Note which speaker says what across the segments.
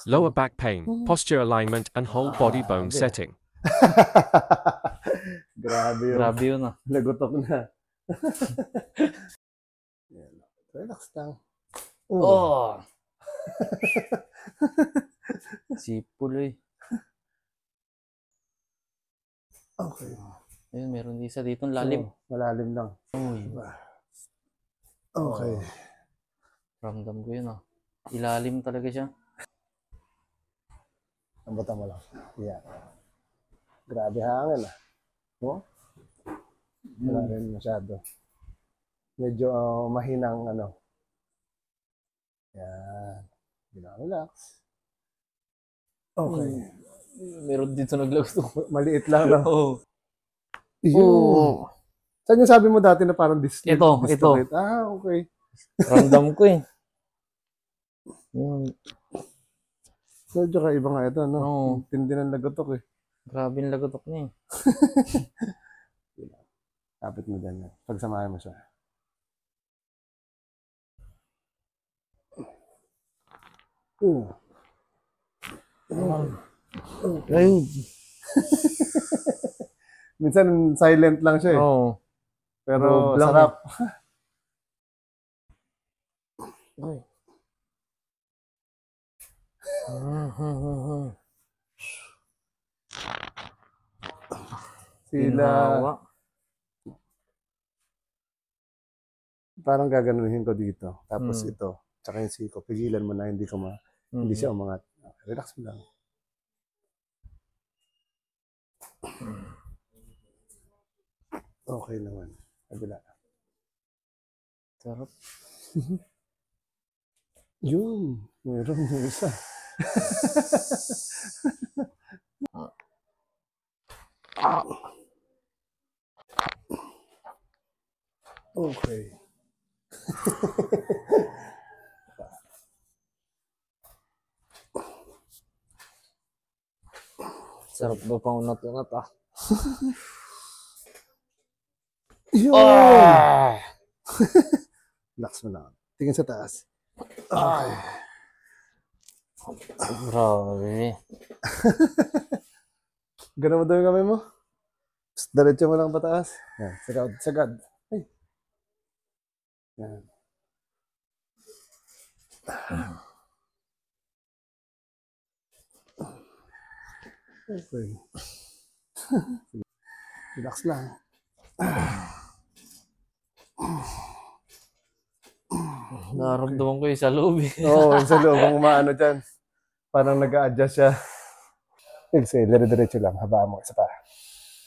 Speaker 1: lower back pain, posture alignment, and whole body bone setting.
Speaker 2: Grabe yun.
Speaker 3: Grabe yun ah.
Speaker 2: Nagutok na. Relax lang.
Speaker 3: Oh! Sipuloy.
Speaker 2: Okay.
Speaker 3: Ayun, meron isa dito lalim.
Speaker 2: Malalim lang.
Speaker 3: Uy.
Speaker 2: Okay.
Speaker 3: Ramdam ko yun ah. Ilalim talaga siya.
Speaker 2: Ambatan mo lang. Yan. Grabe hangin ah. No? Wala rin masyado. Medyo mahinang ano. Yan. Relax. Okay.
Speaker 3: Meron dito naglago.
Speaker 2: Maliit lang na.
Speaker 3: Oh.
Speaker 2: Yun. Saan yung sabi mo dati na parang
Speaker 3: Ito.
Speaker 2: Ah, okay.
Speaker 3: Ramdam ko eh.
Speaker 2: Medyo kaiba nga ito, no?
Speaker 3: Oo.
Speaker 2: Tindi ng lagotok eh.
Speaker 3: Grabe yung lagotok niya eh.
Speaker 2: Kapit mo dyan. Pagsamahin mo siya.
Speaker 3: Ayun.
Speaker 2: Minsan silent lang siya eh.
Speaker 3: Oo.
Speaker 2: Pero
Speaker 3: lang
Speaker 2: sarap.
Speaker 3: Ay.
Speaker 2: Sila,
Speaker 3: Ginawa.
Speaker 2: parang gaganuhin ko dito. Tapos ito, tsaka yung siko. Pigilan mo na, hindi siya umangat. Relax mo lang. Okay naman. Kabila.
Speaker 3: Sarap.
Speaker 2: Yun. Meron yung isa. Okay.
Speaker 3: Sarap ba pang unat-unat ah.
Speaker 2: Yun!
Speaker 3: Ah!
Speaker 2: Relax mo lang. Tingin sa taas. Okay.
Speaker 3: Grabe.
Speaker 2: Ganun mo daw yung kamay mo. Diretso mo lang pataas. Yan. Sagad. Ay. Yan. Okay. Relax lang.
Speaker 3: Naramdaman ko yung sa loob eh.
Speaker 2: Oo, sa loob ang umaano dyan. Parang nag-a-adjust siya. Exhale, dire-diretso lang. Habaan mo. Isa pa.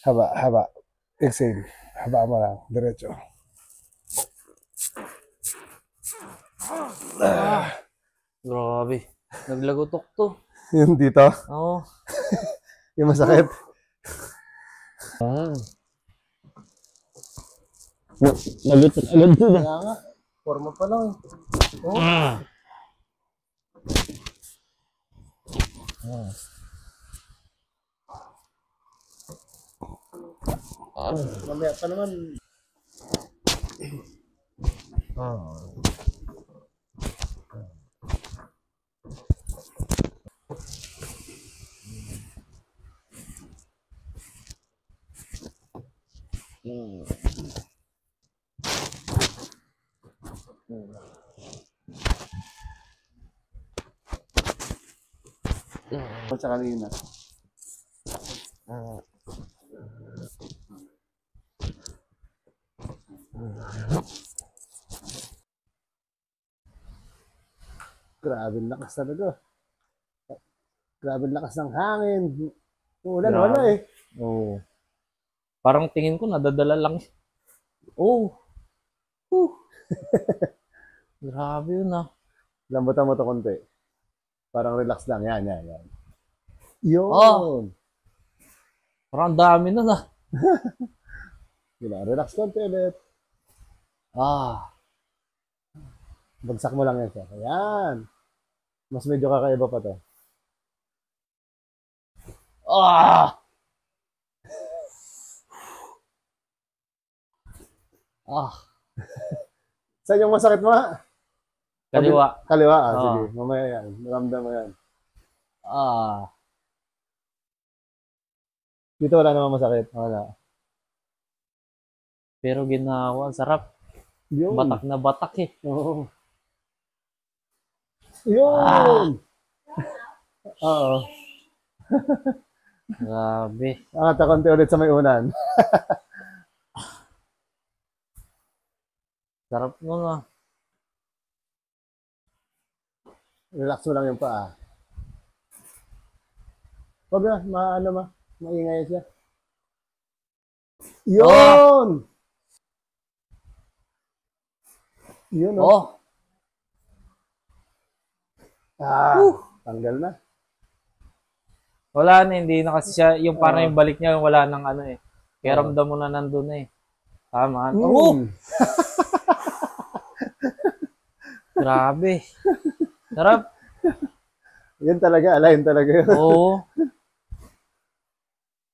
Speaker 2: Haba. Exhale. Habaan mo lang. Diretso.
Speaker 3: Grabe. Naglagotok to.
Speaker 2: Yung dito.
Speaker 3: Oo.
Speaker 2: Yung masakit.
Speaker 3: Nalutot agad to
Speaker 2: Kaya nga. Forma pa lang. Oh. Mamaya pa naman. Sa kanina. Grabe ang lakas talaga. Grabe ang lakas ng hangin. Ulan,
Speaker 3: Grabe.
Speaker 2: wala eh.
Speaker 3: Oo. Parang tingin ko nadadala lang. Oh. Grabe yun ah.
Speaker 2: Lambutan mo to konti. Parang relax lang. Yan. Yun.
Speaker 3: Oh. Parang dami na na.
Speaker 2: Relax konti ulit. Bagsak mo lang yan siya. Ayan. Mas medyo kakaiba pa to. Saan yung masakit mo?
Speaker 3: Kaliwa.
Speaker 2: Kaliwa.
Speaker 3: Oo.
Speaker 2: Sige. Mamaya yan. Maramdam mo yan.
Speaker 3: Ah,
Speaker 2: Dito wala namang masakit.
Speaker 3: wala. Pero ginawa, sarap.
Speaker 2: Yun.
Speaker 3: Batak na batak eh.
Speaker 2: Oo.
Speaker 3: Ah!
Speaker 2: Yun! Oo.
Speaker 3: Grabe.
Speaker 2: Angat na konti ulit sa may unan.
Speaker 3: Sarap nun ah.
Speaker 2: Relax mo lang yung paa. Huwag na, maingay siya. Yun! Yun, oh.
Speaker 3: Oh,
Speaker 2: Tanggal na.
Speaker 3: wala na, hindi na kasi siya, yung parang yung balik niya, wala nang ano eh. Kaya ramdam mo na nandun eh. Tama. Oh, grabe. Sarap.
Speaker 2: Yan talaga, align talaga yun.
Speaker 3: Oo.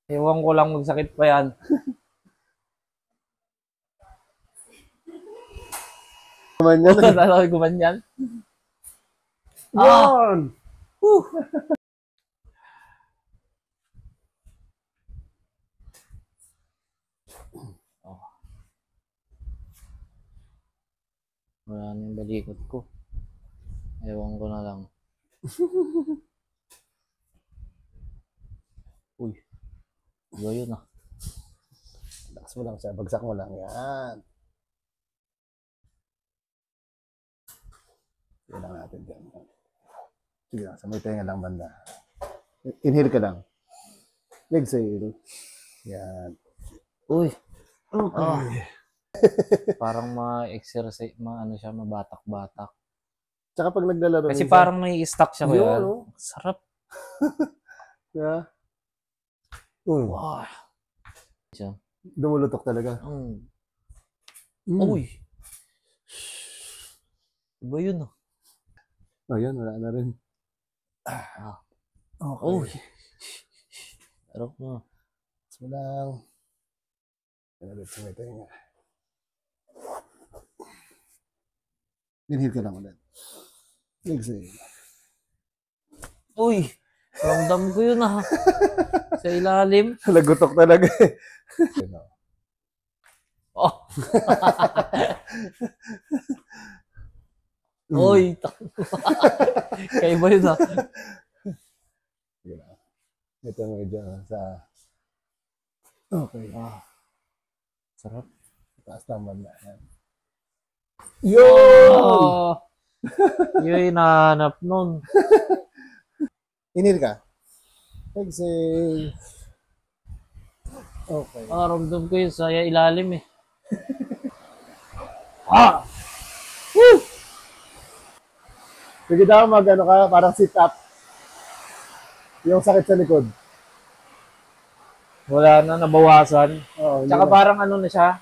Speaker 3: Ewan ko lang magsakit pa yan.
Speaker 2: Naman yan.
Speaker 3: Talaga gumanyan.
Speaker 2: Yun!
Speaker 3: Wala na yung balikot ko. Ewan ko na lang. Uy. Iba yun ah.
Speaker 2: Relax mo lang siya, bagsak mo lang. Yan. Sige lang natin dyan. Sige lang, sa may tenga lang banda. Inhale ka lang. Exhale. Yan.
Speaker 3: Uy.
Speaker 2: Okay.
Speaker 3: Parang ma-exercise, ano siya, mabatak-batak.
Speaker 2: Tsaka pag naglalaro.
Speaker 3: Kasi parang may stuck siya
Speaker 2: Yun,
Speaker 3: kaya.
Speaker 2: oh.
Speaker 3: Sarap.
Speaker 2: Yeah.
Speaker 3: Wow. Siya.
Speaker 2: Dumulutok talaga.
Speaker 3: Uy. Iba yun ah.
Speaker 2: Oh, yan, wala na rin. Okay.
Speaker 3: Uy. Sarap na.
Speaker 2: So lang. Yan ulit sa may tenga. Inhale ka lang ulit. Exhale.
Speaker 3: Uy. Ramdam ko yun ah. Sa ilalim.
Speaker 2: Lagutok talaga eh.
Speaker 3: Oh. Uy. Kaya ba yun ah?
Speaker 2: Ito medyo sa... Okay.
Speaker 3: Sarap.
Speaker 2: Taas naman na. Yun!
Speaker 3: Oh. Yun hinahanap nun.
Speaker 2: Inhale ka. Exhale. Okay.
Speaker 3: Ramdam ko yun sa ilalim eh.
Speaker 2: Sige daw mag-ano ka, parang sit up. Yung sakit sa likod.
Speaker 3: Wala na, nabawasan.
Speaker 2: Oo,
Speaker 3: Tsaka parang ano na siya,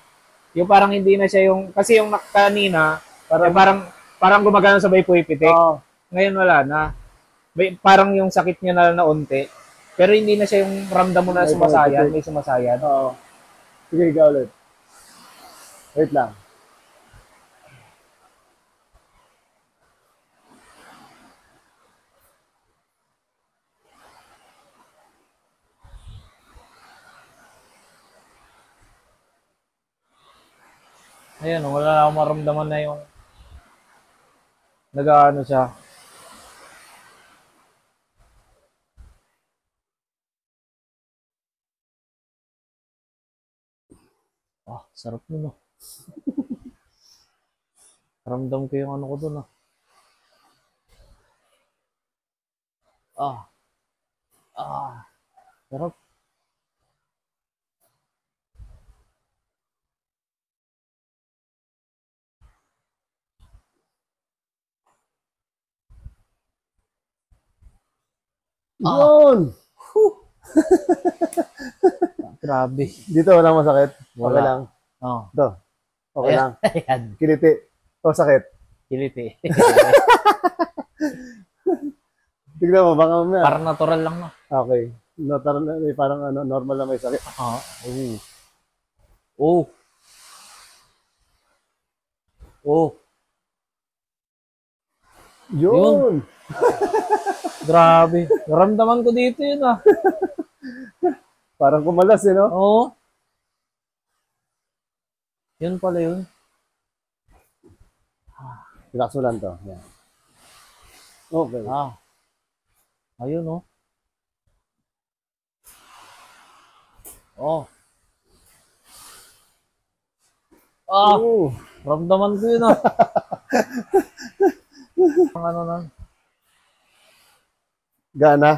Speaker 3: yung parang hindi na siya yung, kasi yung kanina, parang gumagana sa may puwipitik.
Speaker 2: Oo.
Speaker 3: Ngayon wala na. Parang yung sakit niya na naunti. Pero hindi na siya yung ramdam mo na
Speaker 2: May
Speaker 3: sumasayan,
Speaker 2: puwipitik.
Speaker 3: may sumasayan.
Speaker 2: Oo. Sige, ikaw ulit. Wait lang.
Speaker 3: Ayun, wala na akong maramdaman na yung nag-ano siya. Sarap nun ah. Ramdam ko yung ano ko dun ah. Sarap.
Speaker 2: Yun!
Speaker 3: Grabe.
Speaker 2: Dito walang masakit. Okay
Speaker 3: Wala.
Speaker 2: lang.
Speaker 3: Oh.
Speaker 2: Ito. Okay lang.
Speaker 3: Ayan.
Speaker 2: Kiliti. O sakit.
Speaker 3: Kiliti.
Speaker 2: Tignan mo, baka mamaya.
Speaker 3: Parang natural lang na.
Speaker 2: Okay. Parang ano, normal na may sakit.
Speaker 3: Oh. Oh.
Speaker 2: Yun.
Speaker 3: Grabe. Naramdaman ko dito yun ah.
Speaker 2: Parang kumalas eh, no?
Speaker 3: Oo. Yun pala yun.
Speaker 2: Relax mo lang to. Yan. Okay.
Speaker 3: Ah. Ayun oh. Oh. Ah,
Speaker 2: Oh.
Speaker 3: ramdaman ko yun ah. Ang ano na.
Speaker 2: Gana.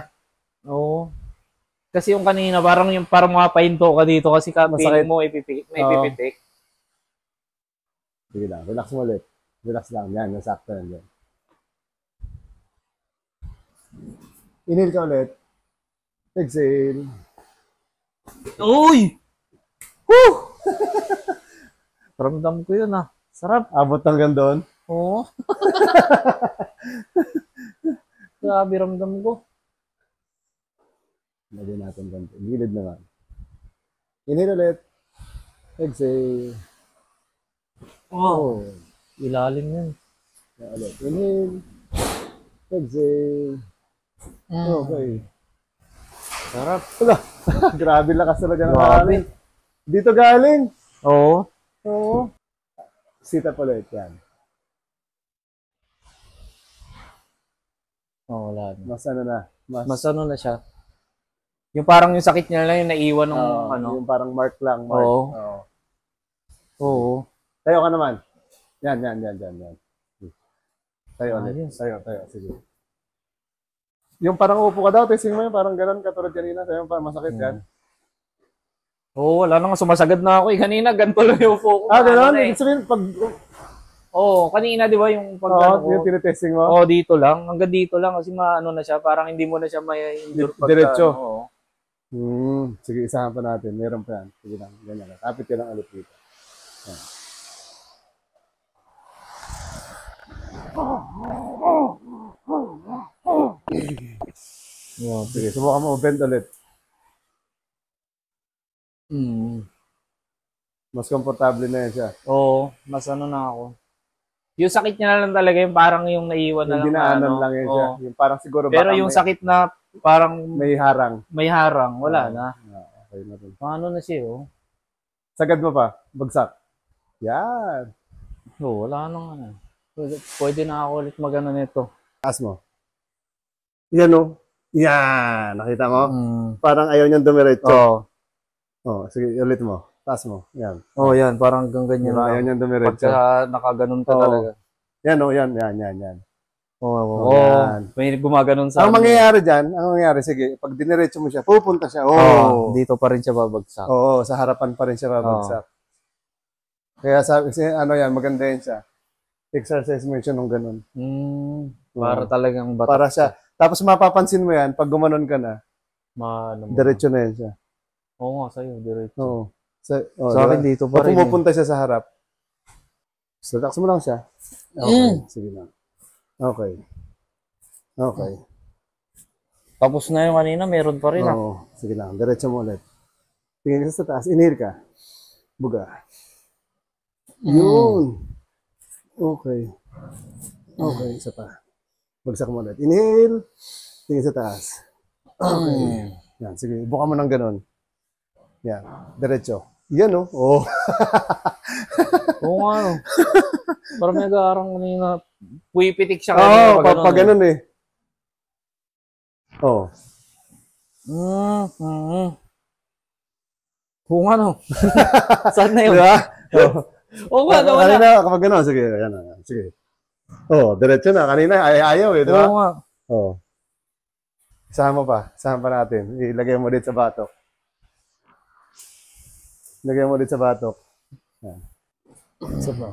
Speaker 3: Oo. Kasi yung kanina, parang mapahinto ka dito kasi
Speaker 2: Masakit.
Speaker 3: feeling mo may
Speaker 2: Oo.
Speaker 3: pipitik.
Speaker 2: Sige lang. Relax mo ulit. Relax lang. Yan. Nasakto yan. Yan. Inhale ka ulit. Exhale.
Speaker 3: Uy! Woo! Ramdam ko yun ah. Sarap.
Speaker 2: Abot hanggang doon.
Speaker 3: Oo. Grabe ramdam ko.
Speaker 2: Lagyan natin ganito. Gilid naman. Inhale ulit. Exhale.
Speaker 3: Oh,
Speaker 2: Oh.
Speaker 3: ilalim yun.
Speaker 2: Yan ulit. Inhale. Exhale. Okay.
Speaker 3: Sarap.
Speaker 2: Wala. Grabe lakas talaga ng
Speaker 3: Grabe.
Speaker 2: hangin. Dito galing.
Speaker 3: Oo.
Speaker 2: Oo. Sit up ulit. Yan.
Speaker 3: Oh, wala na.
Speaker 2: Mas ano na.
Speaker 3: Mas ano na siya. Yung parang yung sakit niya lang yung naiwan ng ano.
Speaker 2: Yung parang mark lang. Mark.
Speaker 3: Oo.
Speaker 2: Oo.
Speaker 3: Oo.
Speaker 2: Tayo ka naman. Yan. Tayo ulit.
Speaker 3: Ayos.
Speaker 2: Tayo. Sige. Yung parang upo ka daw, testing mo yun, parang gano'n, katulad kanina, sa'yo, parang masakit yan.
Speaker 3: Oo, wala na nga. Sumasagad na ako eh. Kanina, ganito lang yung upo ko.
Speaker 2: Gano'n?
Speaker 3: eh.
Speaker 2: Ibig sabihin, pag,
Speaker 3: Oo, kanina di ba yung pag ano ko?
Speaker 2: yung tinitesting mo,
Speaker 3: Oo, dito lang. Hanggang dito lang kasi maano na siya. Parang hindi mo na siya may endure pagka.
Speaker 2: Diretso.
Speaker 3: Oo.
Speaker 2: Sige, isahan pa natin, meron pa yan. Sige lang, ganyan lang. Kapit ka lang ulit dito. Yan. Sige, subukan mo, bend ulit. Mas komportable na yan siya.
Speaker 3: Oo, mas ano na ako. Yung sakit niya na lang talaga yung parang yung naiwan na
Speaker 2: Yung
Speaker 3: lang na
Speaker 2: dinaanan
Speaker 3: ano.
Speaker 2: lang yan siya.
Speaker 3: Oo.
Speaker 2: Yung parang siguro
Speaker 3: Pero
Speaker 2: baka
Speaker 3: yung sakit na parang
Speaker 2: may harang.
Speaker 3: may harang, wala na.
Speaker 2: Okay na rin.
Speaker 3: Ano na siya oh.
Speaker 2: Sagad mo pa, bagsak. Yan.
Speaker 3: Oo, wala na nga. Pwede na ako ulit magano nito.
Speaker 2: Taas mo. Yan o. Yan. Nakita mo? Parang ayaw niyang dumiretso.
Speaker 3: Oo.
Speaker 2: Oh, sige, ulit mo. Taas mo. Yan.
Speaker 3: Oh, yan, parang hanggang ganyan
Speaker 2: Diba, ayaw
Speaker 3: lang.
Speaker 2: niyang dumiretso.
Speaker 3: Pagka nakaganon ka
Speaker 2: Oo.
Speaker 3: talaga.
Speaker 2: Yan o, yan.
Speaker 3: Oo,
Speaker 2: yan.
Speaker 3: may gumaganon sa
Speaker 2: Ang mangyayari dyan, sige, pag diniretso mo siya, pupunta siya.
Speaker 3: dito pa rin siya babagsak.
Speaker 2: Oo, sa harapan pa rin siya babagsak. Kaya sabi, kasi ano yan, maganda yan siya. Exercise mo siya nung ganun.
Speaker 3: Para talagang batak.
Speaker 2: Para siya. Tapos mapapansin mo yan, pag gumanon ka na, diretso na yan siya.
Speaker 3: Oo nga, sa'yo, diretso.
Speaker 2: Oo.
Speaker 3: Sa akin dito pa rin.
Speaker 2: Pumupunta siya sa harap. So, relax mo lang siya. Okay, sige lang. Okay.
Speaker 3: Tapos na yung kanina, meron pa rin
Speaker 2: Oo, sige lang. Diretso mo ulit. Tingin ka sa taas. Inhale ka. Buga. Yun. Okay. Isa pa. Bagsak mo ulit. Inhale. Tingin sa taas. Okay. Yan, sige. Buka mo ng ganun. Yan. Diretso. Yan, oh. Oh.
Speaker 3: Oo nga, no. Parang may nag-aarang kanina. Puipitik siya
Speaker 2: Oo,
Speaker 3: kanina.
Speaker 2: pag ganun eh. Oo.
Speaker 3: Oo nga, no. Saan na yun?
Speaker 2: Diba?
Speaker 3: Oo nga, no. Wala.
Speaker 2: Kanina, kapag ganun, sige. Yan, sige. Oh, diretso na. Kanina, ayaw eh, di ba?
Speaker 3: Oo nga.
Speaker 2: Oo. Isahan mo pa. Isahan pa natin. Ilagay mo dito sa batok. Ilagay mo dito sa batok. Yan. Isa pa.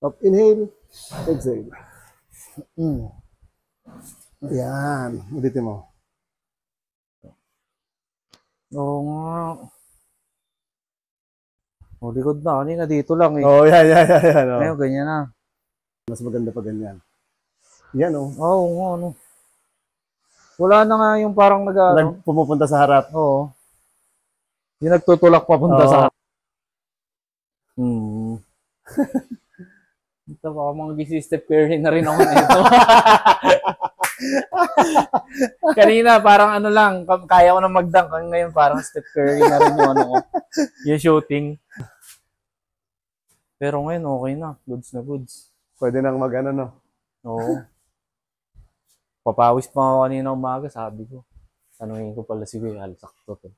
Speaker 2: Up, inhale. Exhale. Yan. Ulitin mo.
Speaker 3: Oo nga. O, likod na. Kanina dito lang eh.
Speaker 2: Oh, yan. Oh.
Speaker 3: Ngayon, ganyan na.
Speaker 2: Mas maganda pa ganyan. Yan, oh.
Speaker 3: Oo nga, ano. Wala na nga yung parang
Speaker 2: Pumupunta sa harap.
Speaker 3: Oo. Yung nagtutulak papunta
Speaker 2: Oo.
Speaker 3: sa Ito pa, mga Steph Curry na rin ako nito. Kanina, parang ano lang, kaya ko na mag-dunk. Ngayon, parang Steph Curry na rin yung ano ko. Yung shooting. Pero ngayon, okay na. Goods na goods.
Speaker 2: Pwede nang mag-ano, no?
Speaker 3: Oo. Papawis pa ako kanina umaga, sabi ko. Tanungin ko pala si Kuya Al, sakto to.